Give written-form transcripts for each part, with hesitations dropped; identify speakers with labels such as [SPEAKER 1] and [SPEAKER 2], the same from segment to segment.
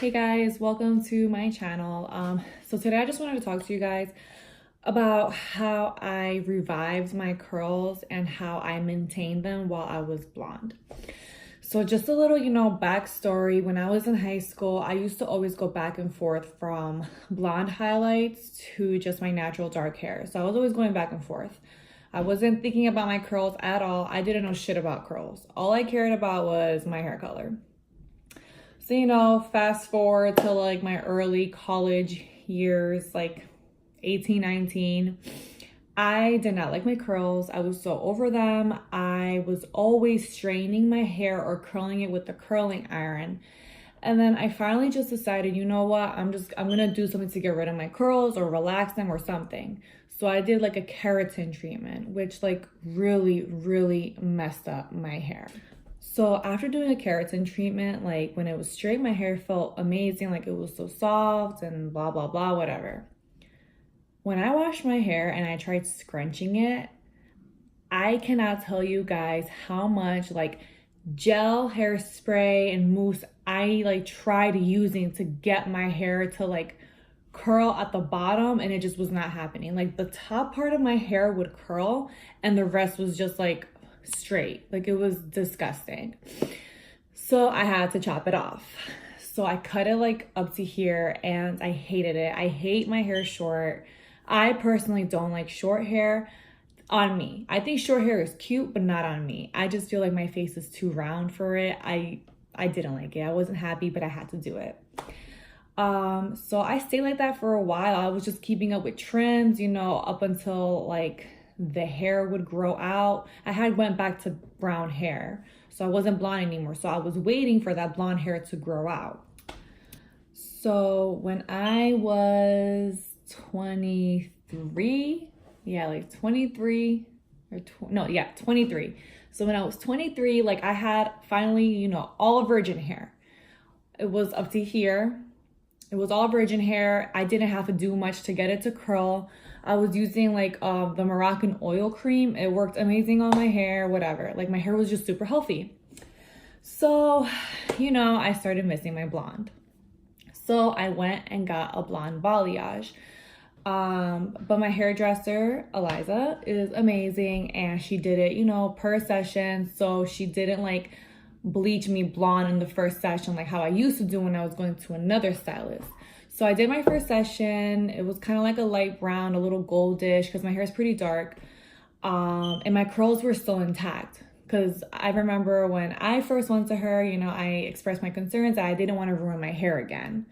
[SPEAKER 1] Hey guys, welcome to my channel. So today I just wanted to talk to you guys about how I revived my curls and how I maintained them while I was blonde. So just a little, backstory. When I was in high school, I used to always go back and forth from blonde highlights to just my natural dark hair. So I was always going back and forth. I wasn't thinking about my curls at all. I didn't know shit about curls. All I cared about was my hair color. So, fast forward to like my early college years, like 18, 19. I did not like my curls. I was so over them. I was always straining my hair or curling it with the curling iron. And then I finally just decided, you know what? I'm gonna do something to get rid of my curls or relax them or something. So I did like a keratin treatment, which like really, really messed up my hair. So after doing a keratin treatment, like when it was straight, my hair felt amazing. Like it was so soft and blah, blah, blah, whatever. When I washed my hair and I tried scrunching it, I cannot tell you guys how much like gel hairspray and mousse I like tried using to get my hair to like curl at the bottom, and it just was not happening. Like the top part of my hair would curl and the rest was just like straight. Like it was disgusting. So I had to chop it off. So I cut it like up to here and I hated it. I hate my hair short. I personally don't like short hair on me. I think short hair is cute, but not on me. I just feel like my face is too round for it. I didn't like it. I wasn't happy, but I had to do it. So I stayed like that for a while. I was just keeping up with trends, up until like the hair would grow out. I had went back to brown hair, so I wasn't blonde anymore. So I was waiting for that blonde hair to grow out. So when I was 23, like 23 or 23. So when I was 23, like I had finally, all virgin hair. It was up to here. It was all virgin hair. I didn't have to do much to get it to curl. I was using like the Moroccan oil cream. It worked amazing on my hair, whatever. Like my hair was just super healthy. So, I started missing my blonde. So I went and got a blonde balayage. But my hairdresser, Eliza, is amazing, and she did it, per session. So she didn't like bleach me blonde in the first session like how I used to do when I was going to another stylist. So I did my first session. It was kind of like a light brown, a little goldish, because my hair is pretty dark. And my curls were still intact. Because I remember when I first went to her, I expressed my concerns that I didn't want to ruin my hair again.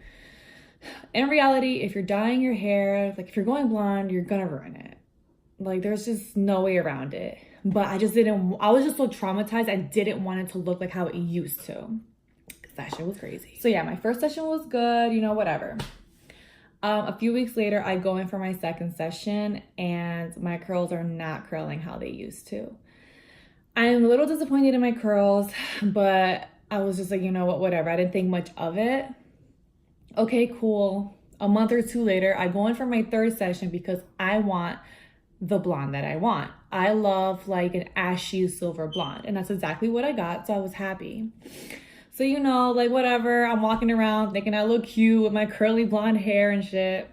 [SPEAKER 1] In reality, if you're dyeing your hair, like if you're going blonde, you're gonna ruin it. Like there's just no way around it. But I was just so traumatized. I didn't want it to look like how it used to. Because that shit was crazy. So yeah, my first session was good, whatever. A few weeks later, I go in for my second session and my curls are not curling how they used to. I'm a little disappointed in my curls, but I was just like, whatever. I didn't think much of it. Okay, cool. A month or two later, I go in for my third session because I want the blonde that I want. I love like an ashy silver blonde, and that's exactly what I got, so I was happy. So, like whatever, I'm walking around thinking I look cute with my curly blonde hair and shit.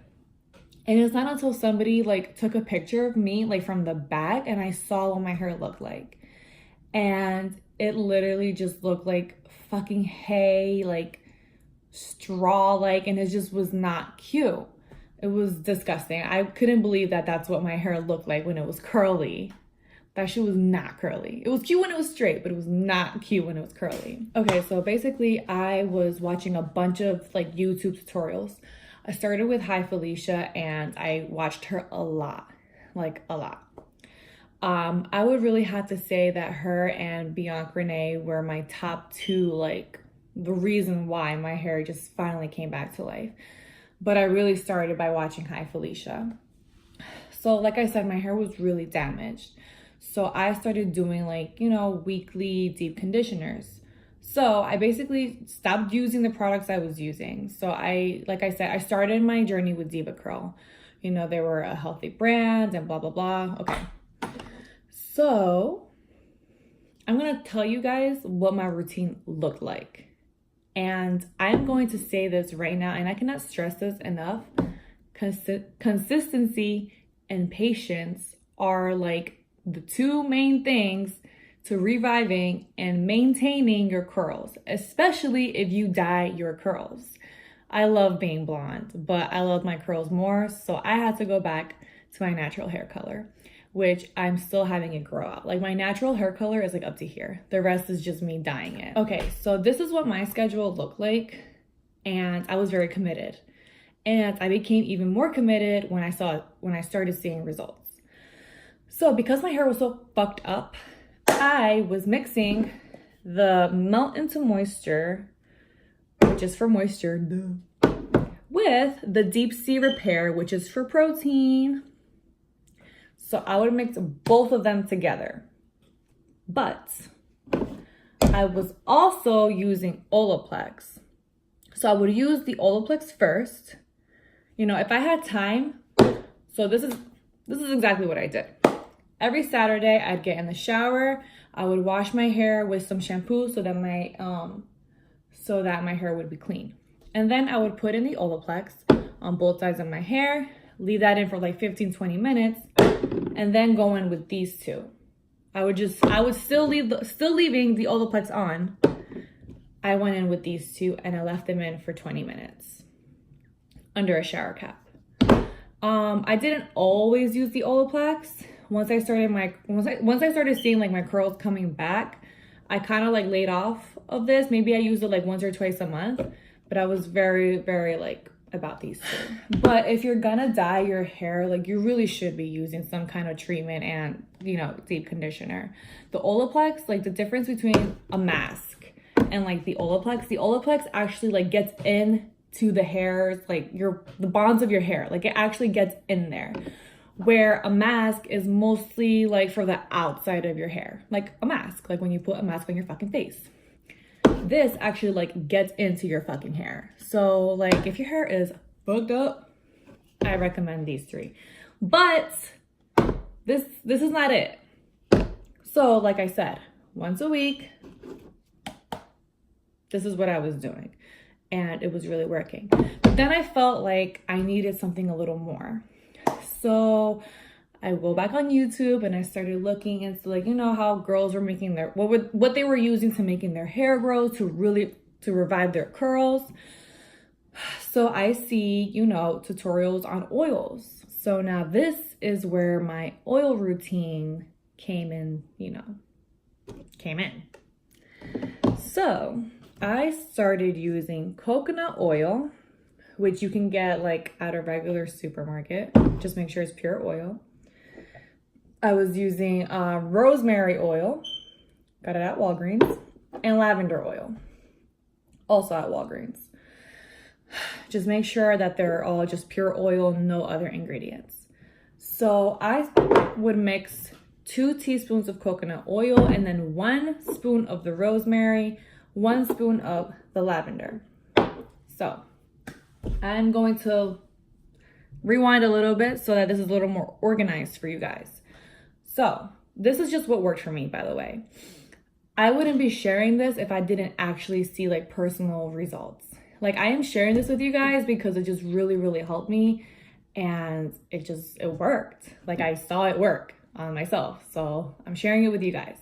[SPEAKER 1] And it's not until somebody like took a picture of me like from the back and I saw what my hair looked like. And it literally just looked like fucking hay, like straw like, and it just was not cute. It was disgusting. I couldn't believe that that's what my hair looked like when it was curly. That shit was not curly. It was cute when it was straight, but it was not cute when it was curly. Okay, so basically I was watching a bunch of like YouTube tutorials. I started with Hi Felicia and I watched her a lot, like a lot. I would really have to say that her and Bianca Renee were my top two, like the reason why my hair just finally came back to life. But I really started by watching Hi Felicia. So like I said, my hair was really damaged. So I started doing like, weekly deep conditioners. So I basically stopped using the products I was using. So like I said, I started my journey with Diva Curl. They were a healthy brand and blah, blah, blah. Okay. So I'm going to tell you guys what my routine looked like. And I'm going to say this right now, and I cannot stress this enough. Consistency and patience are like the two main things to reviving and maintaining your curls, especially if you dye your curls. I love being blonde, but I love my curls more, so I had to go back to my natural hair color, which I'm still having it grow out. Like my natural hair color is like up to here. The rest is just me dyeing it. Okay, so this is what my schedule looked like, and I was very committed. And I became even more committed when I started seeing results. So because my hair was so fucked up, I was mixing the Melt Into Moisture, which is for moisture, with the Deep Sea Repair, which is for protein. So I would mix both of them together. But I was also using Olaplex. So I would use the Olaplex first. You know, if I had time, so this is exactly what I did. Every Saturday, I'd get in the shower. I would wash my hair with some shampoo so that my hair would be clean. And then I would put in the Olaplex on both sides of my hair, leave that in for like 15-20 minutes, and then go in with these two. I would still leaving the Olaplex on. I went in with these two and I left them in for 20 minutes under a shower cap. I didn't always use the Olaplex. Once I started seeing like my curls coming back, I kind of like laid off of this. Maybe I used it like once or twice a month, but I was very, very like about these two. But if you're gonna dye your hair, like you really should be using some kind of treatment and, you know, deep conditioner. The Olaplex, like the difference between a mask and like the Olaplex actually like gets into the hairs, like the bonds of your hair, like it actually gets in there. Where a mask is mostly like for the outside of your hair, like a mask, like when you put a mask on your fucking face. This actually like gets into your fucking hair. So like if your hair is fucked up, I recommend these three. But this is not it. So like I said, once a week, this is what I was doing. And it was really working. But then I felt like I needed something a little more. So I go back on YouTube and I started looking into like, you know, how girls were making what they were using to making their hair grow to revive their curls. So I see, you know, tutorials on oils. So now this is where my oil routine came in. So I started using coconut oil, which you can get like at a regular supermarket. Just make sure it's pure oil. I was using rosemary oil, got it at Walgreens, and lavender oil, also at Walgreens. Just make sure that they're all just pure oil, no other ingredients. So I would mix 2 teaspoons of coconut oil and then 1 spoon of the rosemary, 1 spoon of the lavender. So I'm going to rewind a little bit so that this is a little more organized for you guys. So this is just what worked for me, by the way. I wouldn't be sharing this if I didn't actually see like personal results. Like I am sharing this with you guys because it just really, really helped me, and it worked. Like I saw it work on myself. So I'm sharing it with you guys.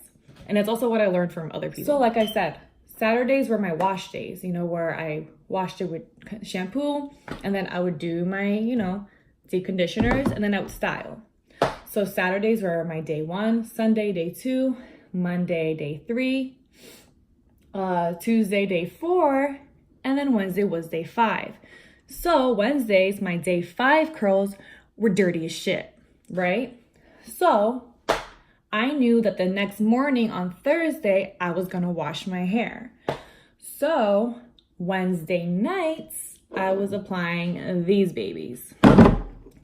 [SPEAKER 1] And it's also what I learned from other people. So like I said, Saturdays were my wash days, you know, where I washed it with shampoo, and then I would do my, you know, deep conditioners, and then I would style. So Saturdays were my day 1, Sunday day 2, Monday day 3, Tuesday day 4, and then Wednesday was day 5. So Wednesdays, my day 5 curls were dirty as shit, right? So I knew that the next morning on Thursday, I was gonna wash my hair. So Wednesday nights, I was applying these babies.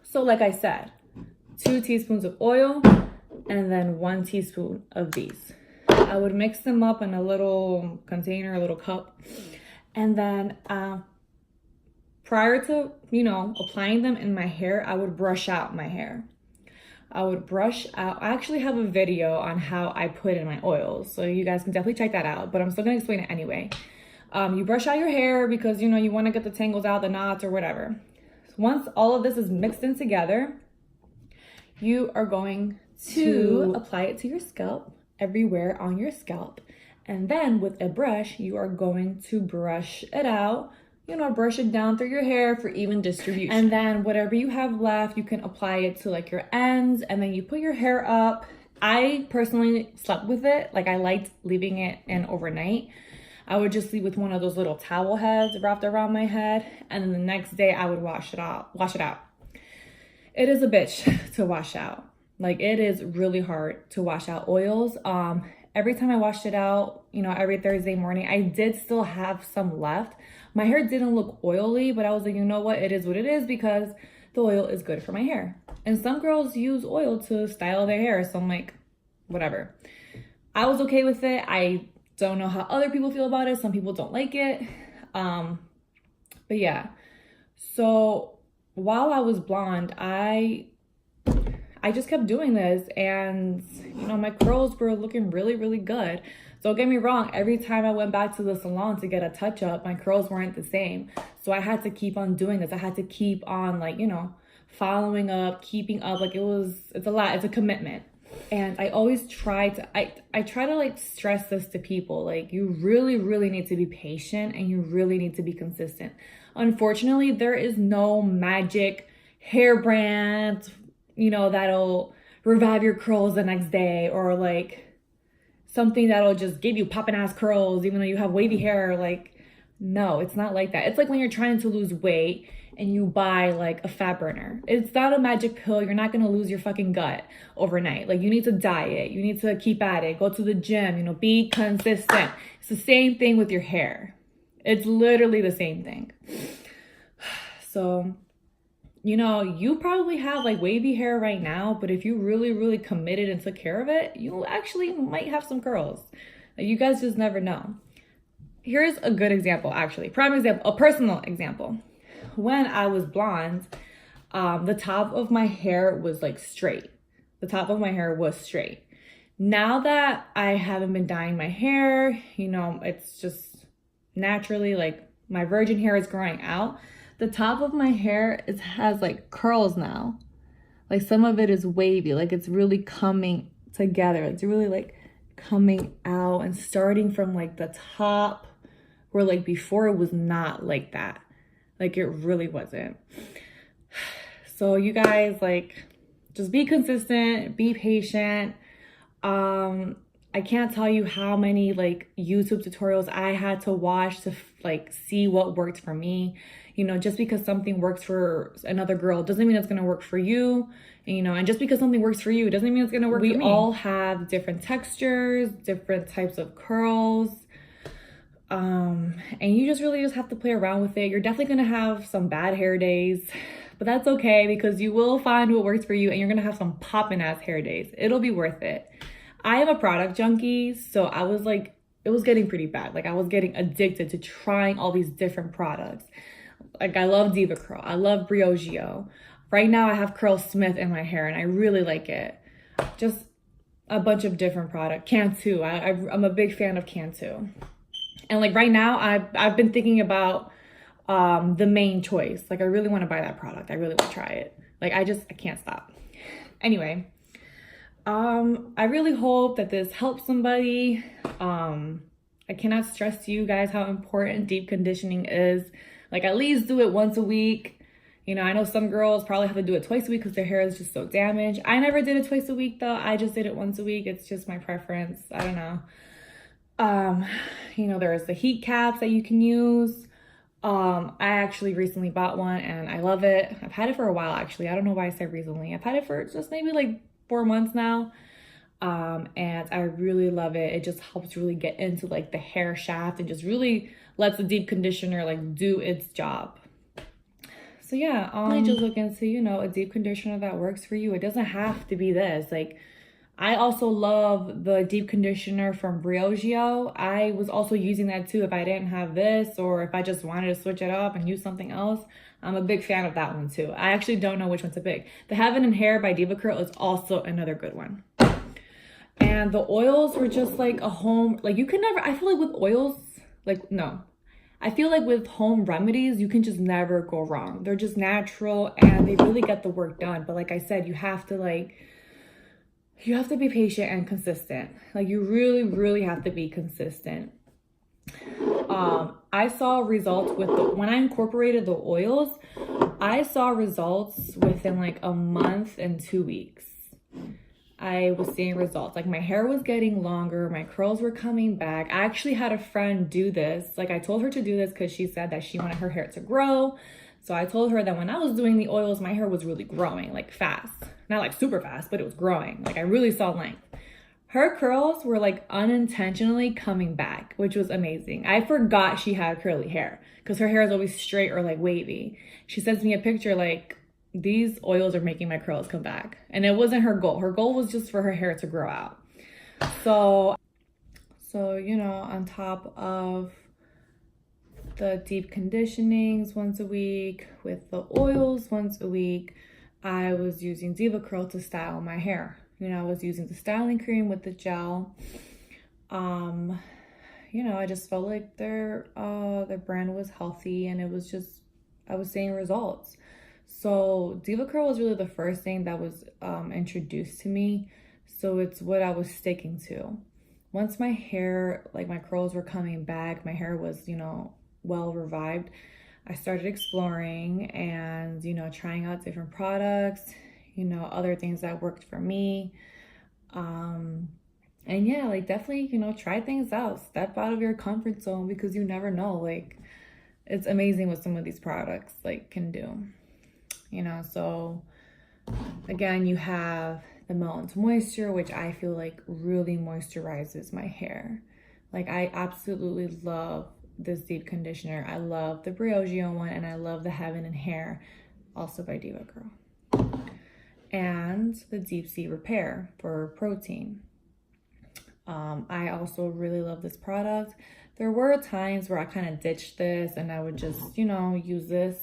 [SPEAKER 1] So like I said, 2 teaspoons of oil and then 1 teaspoon of these. I would mix them up in a little container, a little cup. And then prior to, you know, applying them in my hair, I would brush out my hair. I actually have a video on how I put in my oils, so you guys can definitely check that out, but I'm still gonna explain it anyway. You brush out your hair because, you know, you want to get the tangles out, the knots or whatever. Once all of this is mixed in together, you are going to apply it to your scalp, everywhere on your scalp. And then with a brush, you are going to brush it out, you know, brush it down through your hair for even distribution. And then whatever you have left, you can apply it to like your ends, and then you put your hair up. I personally slept with it. Like, I liked leaving it in overnight. I would just leave with one of those little towel heads wrapped around my head, and then the next day I would wash it out. It is a bitch to wash out. Like, it is really hard to wash out oils. Every time I washed it out, you know, every Thursday morning, I did still have some left. My hair didn't look oily, but I was like, you know what? It is what it is, because the oil is good for my hair. And some girls use oil to style their hair. So I'm like, whatever. I was okay with it. I don't know how other people feel about it. Some people don't like it. But yeah. So while I was blonde, I just kept doing this, and you know, my curls were looking really, really good. Don't get me wrong, every time I went back to the salon to get a touch up, my curls weren't the same. So I had to keep on doing this. I had to keep on, like, you know, following up, keeping up. Like, it's a lot, it's a commitment. And I always try to, I try to like stress this to people. Like, you really, really need to be patient, and you really need to be consistent. Unfortunately, there is no magic hair brand, you know, that'll revive your curls the next day, or like something that'll just give you popping ass curls even though you have wavy hair. Like, no, it's not like that. It's like when you're trying to lose weight and you buy like a fat burner. It's not a magic pill. You're not gonna lose your fucking gut overnight. Like, you need to diet, you need to keep at it, go to the gym, you know, be consistent. It's the same thing with your hair. It's literally the same thing. So, you know, you probably have like wavy hair right now, but if you really, really committed and took care of it, you actually might have some curls. Like, you guys just never know. Here's a good example, actually. Prime example, a personal example. When I was blonde, the top of my hair was like straight. The top of my hair was straight. Now that I haven't been dyeing my hair, you know, it's just naturally like my virgin hair is growing out. The top of my hair has like curls now. Like, some of it is wavy. Like, it's really coming together. It's really like coming out and starting from like the top, where like before it was not like that. Like, it really wasn't. So you guys, like, just be consistent, be patient. I can't tell you how many like YouTube tutorials I had to watch to like see what worked for me. You know, just because something works for another girl doesn't mean it's gonna work for you. And, you know, and just because something works for you doesn't mean it's gonna work for me. We all have different textures, different types of curls. And you just really just have to play around with it. You're definitely gonna have some bad hair days, but that's okay, because you will find what works for you, and you're gonna have some poppin' ass hair days. It'll be worth it. I am a product junkie, so I was like, it was getting pretty bad. Like, I was getting addicted to trying all these different products. Like, I love DevaCurl, I love Briogeo. Right now I have Curl Smith in my hair, and I really like it. Just a bunch of different products. Cantu, I'm a big fan of Cantu. And like right now, I've been thinking about the Main Choice. Like, I really want to buy that product. I really want to try it. Like, I can't stop. Anyway, I really hope that this helps somebody. I cannot stress to you guys how important deep conditioning is. Like, at least do it once a week. You know, I know some girls probably have to do it twice a week because their hair is just so damaged. I never did it twice a week though. I just did it once a week. It's just my preference. I don't know. You know, there's the heat caps that you can use. I actually recently bought one and I love it. I've had it for a while, actually. I don't know why I said recently. I've had it for just maybe like 4 months now. And I really love it. It just helps really get into like the hair shaft and just really lets the deep conditioner like do its job. So yeah, I just look into, you know, a deep conditioner that works for you. It doesn't have to be this. Like, I also love the deep conditioner from Briogeo. I was also using that too if I didn't have this, or if I just wanted to switch it up and use something else. I'm a big fan of that one too. I actually don't know which one to pick. The Heaven and Hair by DevaCurl is also another good one. And the oils were just like a home, like you can never, I feel like with oils, like no, I feel like with home remedies, you can just never go wrong. They're just natural and they really get the work done. But like I said, you have to be patient and consistent. Like you really, really have to be consistent. I saw results when I incorporated the oils, I saw results within like a month and 2 weeks. I was seeing results. Like my hair was getting longer, my curls were coming back. I actually had a friend do this. Like I told her to do this because she said that she wanted her hair to grow. So I told her that when I was doing the oils, my hair was really growing, like fast. Not like super fast, but it was growing. Like I really saw length. Her curls were like unintentionally coming back, which was amazing. I forgot she had curly hair because her hair is always straight or like wavy. She sends me a picture like, these oils are making my curls come back. And it wasn't her goal. Her goal was just for her hair to grow out. So, you know, on top of the deep conditionings once a week, with the oils once a week, I was using DevaCurl to style my hair. You know, I was using the styling cream with the gel. You know, I just felt like their brand was healthy and it was just, I was seeing results. So DevaCurl was really the first thing that was introduced to me. So it's what I was sticking to. Once my hair, like my curls were coming back, my hair was, you know, well revived, I started exploring and, you know, trying out different products, you know, other things that worked for me. And yeah, like definitely, you know, try things out, step out of your comfort zone because you never know. Like it's amazing what some of these products like can do. You know, so again, you have the Melt into Moisture, which I feel like really moisturizes my hair. Like I absolutely love this deep conditioner. I love the Briogeo one and I love the Heaven and Hair, also by DevaCurl. And the Deep Sea Repair for protein. I also really love this product. There were times where I kind of ditched this and I would just, you know, use this.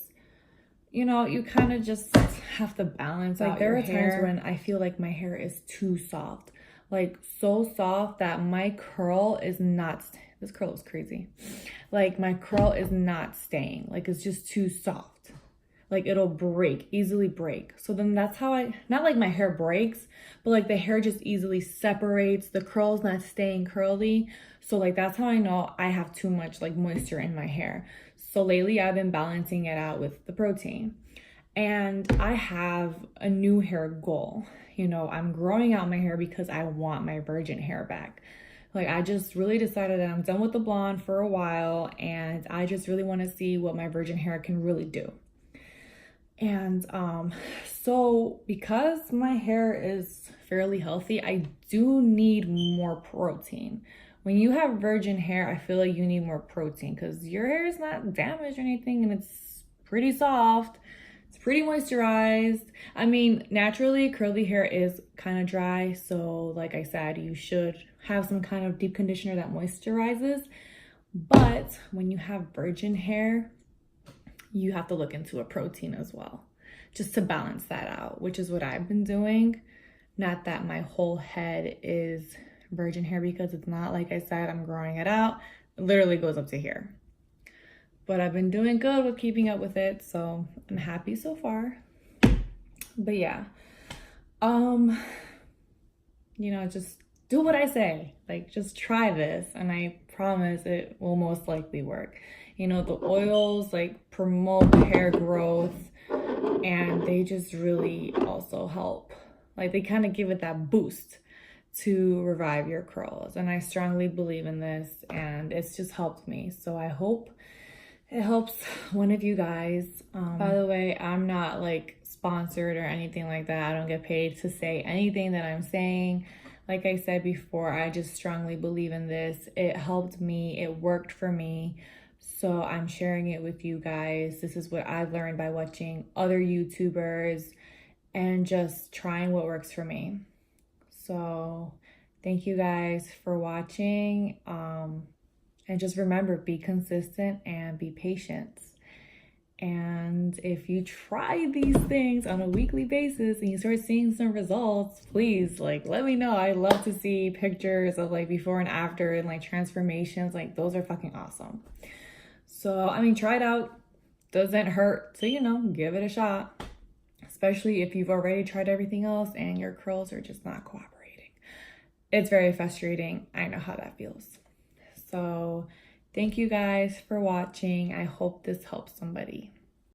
[SPEAKER 1] You know, you kind of just have to balance out your hair. Like there are times when I feel like my hair is too soft. Like so soft that my curl is not, this curl is crazy. Like my curl is not staying. Like it's just too soft. Like it'll break, easily break. So then that's how not like my hair breaks, but like the hair just easily separates. The curl's not staying curly. So like that's how I know I have too much like moisture in my hair. So lately I've been balancing it out with the protein. And I have a new hair goal. You know, I'm growing out my hair because I want my virgin hair back. Like I just really decided that I'm done with the blonde for a while and I just really want to see what my virgin hair can really do. And so because my hair is fairly healthy, I do need more protein. When you have virgin hair, I feel like you need more protein because your hair is not damaged or anything and it's pretty soft. It's pretty moisturized. I mean, naturally, curly hair is kind of dry. So like I said, you should have some kind of deep conditioner that moisturizes. But when you have virgin hair, you have to look into a protein as well, just to balance that out, which is what I've been doing. Not that my whole head is virgin hair because it's not. Like I said, I'm growing it out. It literally goes up to here. But I've been doing good with keeping up with it, so I'm happy so far. But yeah, you know, just do what I say. Like, just try this, and I promise it will most likely work. You know, the oils like promote hair growth, and they just really also help. Like, they kind of give it that boost to revive your curls, and I strongly believe in this, and it's just helped me. So I hope it helps one of you guys. By the way, I'm not like sponsored or anything like that. I don't get paid to say anything that I'm saying. Like I said before, I just strongly believe in this. It helped me. It worked for me. So I'm sharing it with you guys. This is what I've learned by watching other YouTubers and just trying what works for me. So thank you guys for watching. And just remember, be consistent and be patient. And if you try these things on a weekly basis and you start seeing some results, please like let me know. I love to see pictures of like before and after and like transformations. Like those are fucking awesome. So, I mean, try it out. Doesn't hurt to, give it a shot. Especially if you've already tried everything else and your curls are just not cooperating. It's very frustrating. I know how that feels. So, thank you guys for watching. I hope this helps somebody.